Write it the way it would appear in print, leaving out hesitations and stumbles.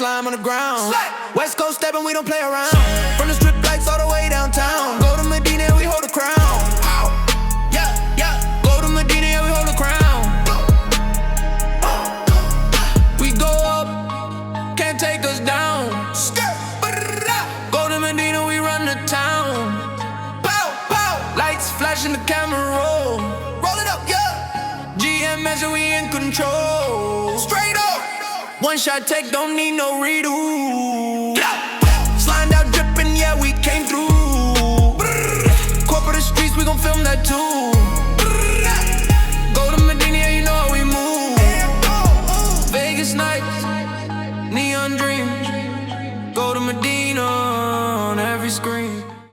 slime on the ground. West Coast stepping, we don't play around. From the strip lights all the way downtown. Golden Medina, we hold the crown. Yeah, yeah. Golden Medina, yeah, we hold the crown. We go up, can't take us down. Golden Medina, we run the town. Lights flashing, the camera roll. Roll it up, yeah. GMS, we in control. Straight up. One shot take, don't need no redo. Sliding out dripping, yeah, we came through. Corporate streets, we gon' film that too. Golden Medina, yeah, you know how we move. Vegas nights, neon dreams. Golden Medina on every screen.